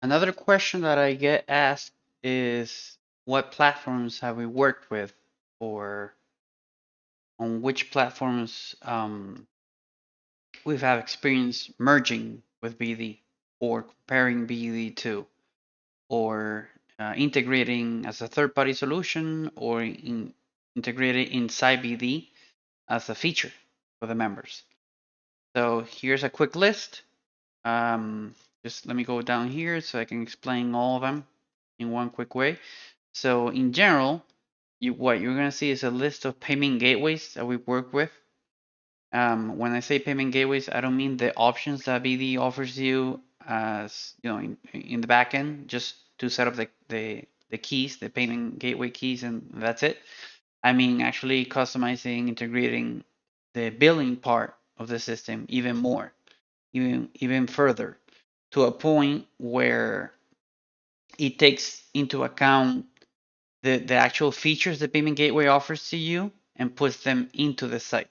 Another question that I get asked is what platforms have we worked with, or on which platforms we've had experience merging with BD, or comparing BD to, or integrating as a third-party solution, or integrated inside BD as a feature for the members. So here's a quick list. Um, just let me go down here so I can explain all of them in one quick way. So in general, what you're going to see is a list of payment gateways that we work with. When I say payment gateways, I don't mean the options that BD offers you as in the backend just to set up the keys, the payment gateway keys, and that's it. I mean actually customizing, integrating the billing part of the system even more, even further, to a point where it takes into account the actual features the payment gateway offers to you and puts them into the site.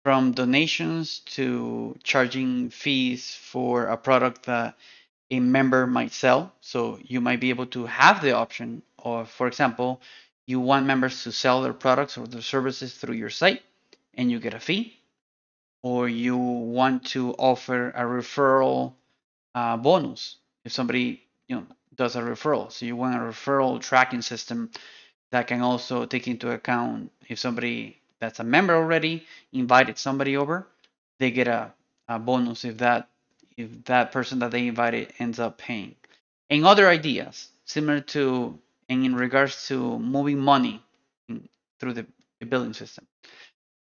From donations to charging fees for a product that a member might sell. So you might be able to have the option of, for example, you want members to sell their products or their services through your site and you get a fee, or you want to offer a referral bonus if somebody does a referral. So you want a referral tracking system that can also take into account if somebody that's a member already invited somebody over, they get a bonus if that person that they invited ends up paying. And other ideas similar to and in regards to moving money through the billing system.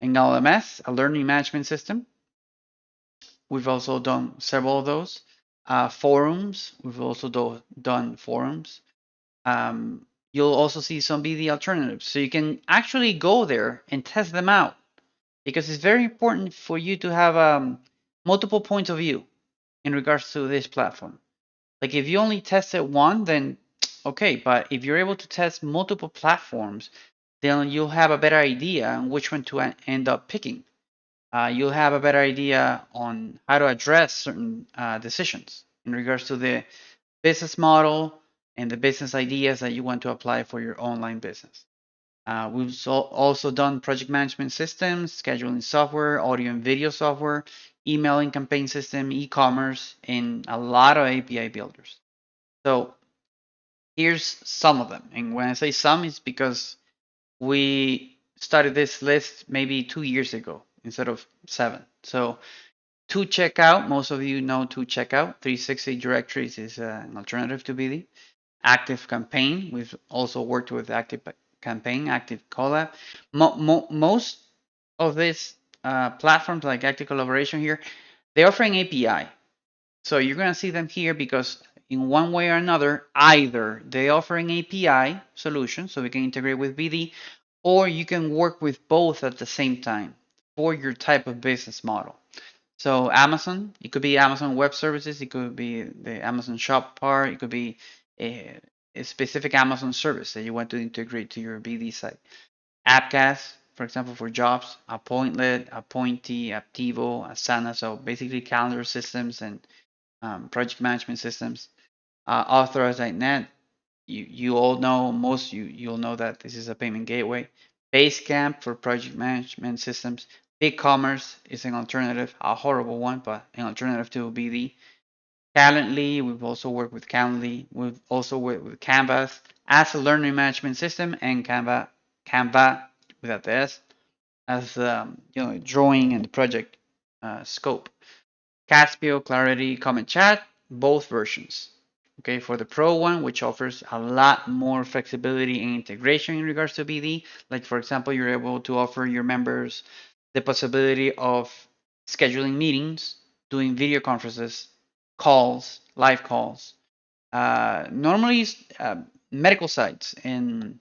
In LMS, a learning management system, we've also done several of those. Forums, we've also done forums. You'll also see some BD alternatives. So you can actually go there and test them out because it's very important for you to have multiple points of view in regards to this platform. Like if you only tested one, then okay, but if you're able to test multiple platforms, then you'll have a better idea on which one to end up picking. You'll have a better idea on how to address certain decisions in regards to the business model and the business ideas that you want to apply for your online business. We've also done project management systems, scheduling software, audio and video software, emailing campaign system, e-commerce, and a lot of API builders. So here's some of them. And when I say some, it's because we started this list maybe 2 years ago instead of 7. So to checkout, most of you know to checkout. 360 Directories is an alternative to BD. Active Campaign, we've also worked with Active Campaign, Active Collab. Most of these platforms like Active Collaboration here, they're offering API. So you're going to see them here because in one way or another, either they offer an API solution so we can integrate with BD, or you can work with both at the same time for your type of business model. So Amazon, it could be Amazon Web Services, it could be the Amazon Shop part, it could be a specific Amazon service that you want to integrate to your BD site. Appcast, for example, for jobs, Appointlet, Appointee, Aptivo, Asana, so basically calendar systems and project management systems. Authorize.net, you all know, you'll know that this is a payment gateway. Basecamp for project management systems. BigCommerce is an alternative, a horrible one, but an alternative to BD. Calendly, we've also worked with Calendly. We've also worked with Canvas as a learning management system, and Canva without the S as drawing and project scope. Caspio, Clarity, Comment Chat, both versions. Okay, for the Pro one, which offers a lot more flexibility and integration in regards to BD, like for example, you're able to offer your members the possibility of scheduling meetings, doing video conferences, calls, live calls. Normally, medical sites and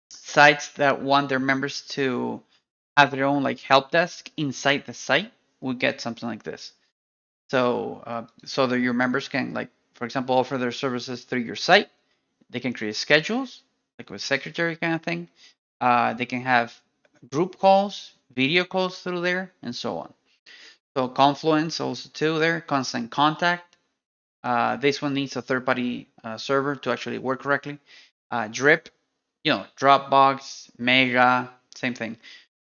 sites that want their members to have their own like help desk inside the site will get something like this. So that your members can, like, for example, offer their services through your site. They can create schedules, like with secretary kind of thing. They can have group calls, video calls through there, and so on. So Confluence also too there, constant contact. This one needs a third-party server to actually work correctly. Drip, Dropbox, Mega, same thing.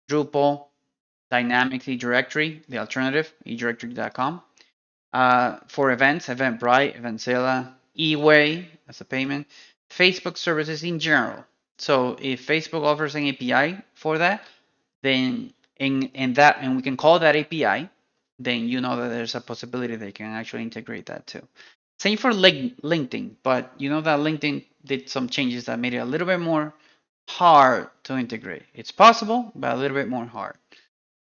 Drupal, Dynamics eDirectory, the alternative, eDirectory.com. For events, Eventbrite, Eventzilla, eWay as a payment, Facebook services in general. So if Facebook offers an API for that, then and we can call that API, then you know that there's a possibility they can actually integrate that too. Same for LinkedIn, but you know that LinkedIn did some changes that made it a little bit more hard to integrate. It's possible, but a little bit more hard.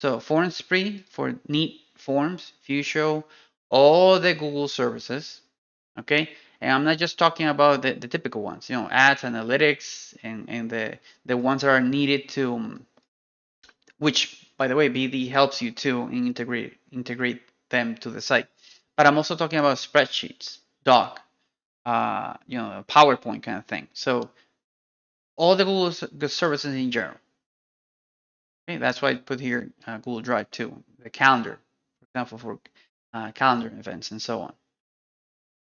So FormSpree for neat forms, Fusio, all the Google services, okay? And I'm not just talking about the typical ones, ads, analytics, and the ones that are needed to, which by the way, BD helps you to integrate them to the site. But I'm also talking about spreadsheets, doc, PowerPoint kind of thing. So all the Google services in general. Okay, that's why I put here Google Drive too, the calendar, for example, for calendar events and so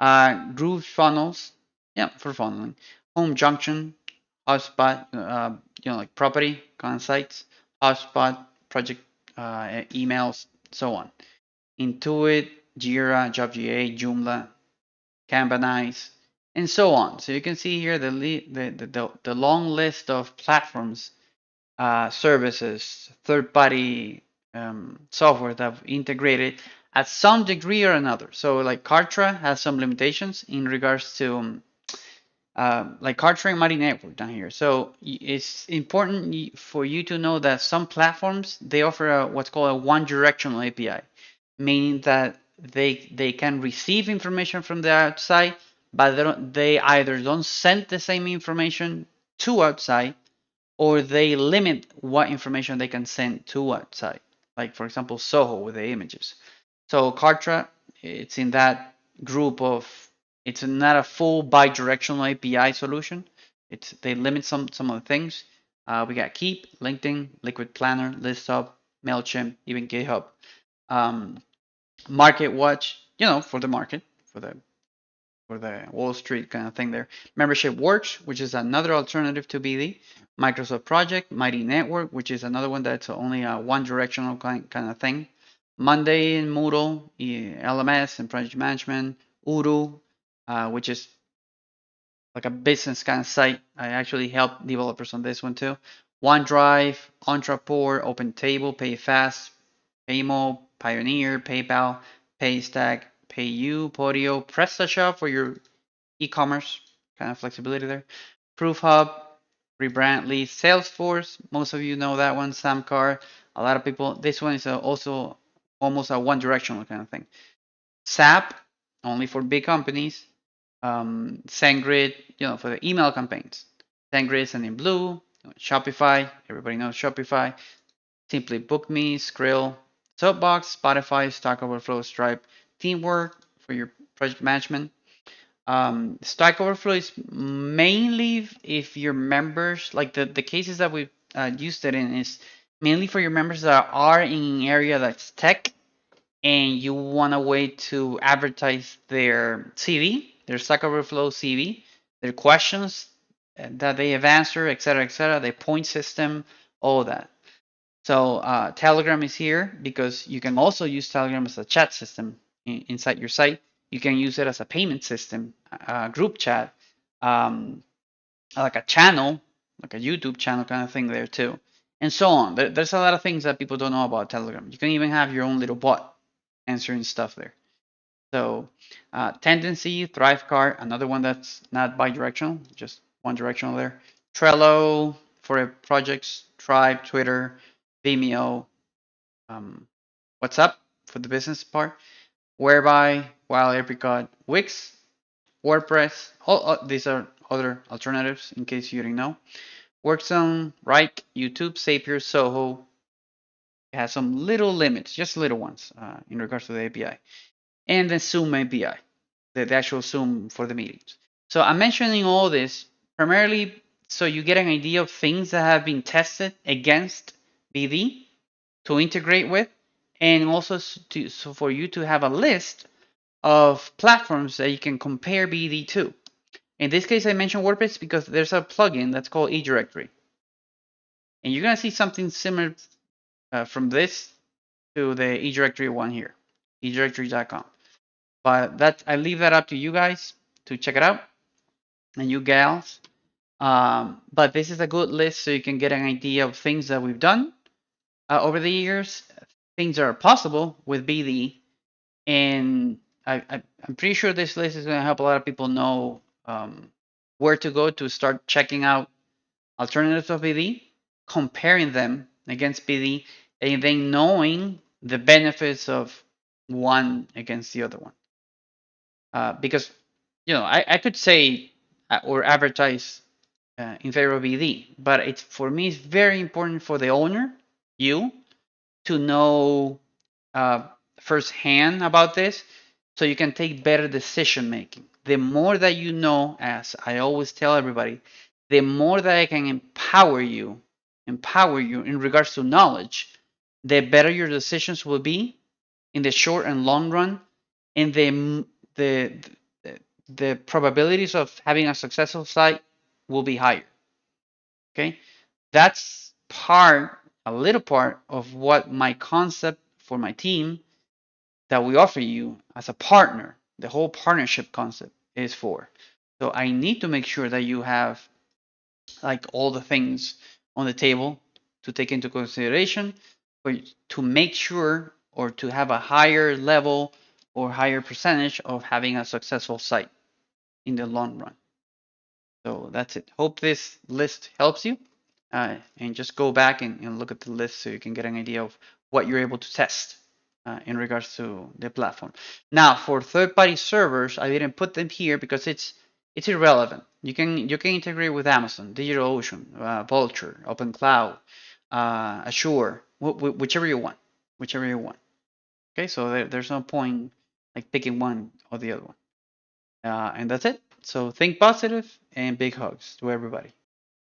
on. Groove funnels, yeah, for funneling. Home Junction, HubSpot, like property kind of sites, HubSpot, project emails, so on. Intuit, Jira, JobGA, Joomla, Kanbanize, and so on. So you can see here the long list of platforms, services, third-party software that have integrated at some degree or another. So like Kartra has some limitations in regards to like Kartra and Mighty Network down here. So it's important for you to know that some platforms they offer what's called a one-directional API, meaning that they can receive information from the outside, but they either don't send the same information to outside or they limit what information they can send to outside. Like for example, Soho with the images. So Kartra, it's in that group of. It's not a full bi-directional API solution. They limit some of the things. We got Keep, LinkedIn, Liquid Planner, ListUp, Mailchimp, even GitHub. Um, Market Watch, for the market, for the Wall Street kind of thing there. Membership Works, which is another alternative to BD. Microsoft Project, Mighty Network, which is another one that's only a one-directional kind of thing. Monday and Moodle, LMS and project management. Uru, which is like a business kind of site. I actually help developers on this one too. OneDrive, Ontraport, OpenTable, PayFast, Paymo, Pioneer, PayPal, Paystack, PayU, Podio, PrestaShop for your e-commerce kind of flexibility there. ProofHub, Rebrandly, Salesforce. Most of you know that one. Samcar. A lot of people. This one is also almost a one-directional kind of thing. SAP, only for big companies. SendGrid, for the email campaigns. SendGrid, Sendinblue, Shopify. Everybody knows Shopify. Simply Book Me, Skrill, Soapbox, Spotify, Stack Overflow, Stripe, Teamwork for your project management. Stack Overflow is mainly if your members, like the cases that we've used it in, is mainly for your members that are in an area that's tech and you want a way to advertise their CV, their Stack Overflow CV, their questions that they have answered, etc., their point system, all that. So Telegram is here because you can also use Telegram as a chat system inside your site. You can use it as a payment system, group chat, um, like a channel, like a YouTube channel kind of thing there too, and so on. There's a lot of things that people don't know about Telegram. You can even have your own little bot answering stuff there. So Tendency, Thrivecart, another one that's not bi-directional, just one directional there. Trello for projects, Tribe, Twitter, Vimeo, WhatsApp for the business part, Whereby, Wild Apricot, Wix, WordPress. All these are other alternatives in case you didn't know. Workzone, Wrike, YouTube, Zapier, Soho. It has some little limits, just little ones in regards to the API. And the Zoom API, the actual Zoom for the meetings. So I'm mentioning all this primarily so you get an idea of things that have been tested against BD to integrate with, and also so for you to have a list of platforms that you can compare BD to. In this case, I mentioned WordPress because there's a plugin that's called eDirectory. And you're going to see something similar from this to the eDirectory one here, edirectory.com. But I leave that up to you guys to check it out, and you gals. But this is a good list so you can get an idea of things that we've done over the years, things that are possible with BD, and I'm pretty sure this list is going to help a lot of people know where to go to start checking out alternatives of BD, comparing them against BD, and then knowing the benefits of one against the other one. Because I could say or advertise in favor of BD, but it's for me it's very important for the owner, you, to know uh, firsthand about this, so you can take better decision making. The more that you know, as I always tell everybody, the more that I can empower you in regards to knowledge, the better your decisions will be in the short and long run, and the the probabilities of having a successful site will be higher. Okay, that's a little part of what my concept for my team that we offer you as a partner, the whole partnership concept is for. So I need to make sure that you have like all the things on the table to take into consideration for to make sure or to have a higher level or higher percentage of having a successful site in the long run. So that's it. Hope this list helps you. And just go back and look at the list so you can get an idea of what you're able to test in regards to the platform. Now, for third-party servers, I didn't put them here because it's irrelevant. You can integrate with Amazon, DigitalOcean, Vultr, OpenCloud, Azure, whichever you want, whichever you want. Okay, so there's no point like picking one or the other one. And that's it. So think positive and big hugs to everybody.